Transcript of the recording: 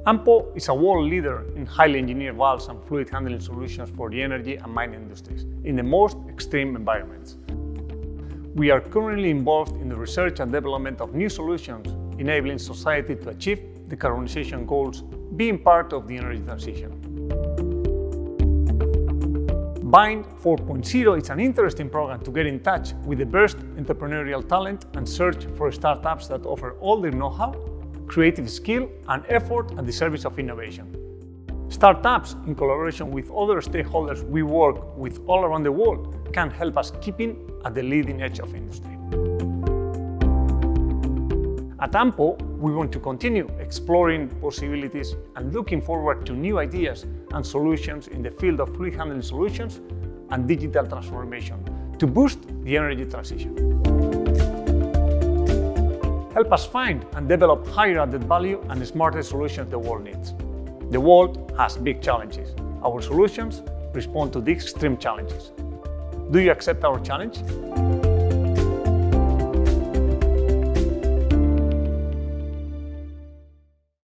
Ampo is a world leader in highly engineered valves and fluid handling solutions for the energy and mining industries in the most extreme environments. We are currently involved in the research and development of new solutions, enabling society to achieve decarbonization goals, being part of the energy transition. BIND 4.0 is an interesting program to get in touch with the best entrepreneurial talent and search for startups that offer all their know-how, creative skill and effort at the service of innovation. Startups, in collaboration with other stakeholders we work with all around the world, can help us keeping at the leading edge of industry. At Ampo, we want to continue exploring possibilities and looking forward to new ideas and solutions in the field of fluid handling solutions and digital transformation to boost the energy transition. Help us find and develop higher added value and smarter solutions the world needs. The world has big challenges. Our solutions respond to these extreme challenges. Do you accept our challenge?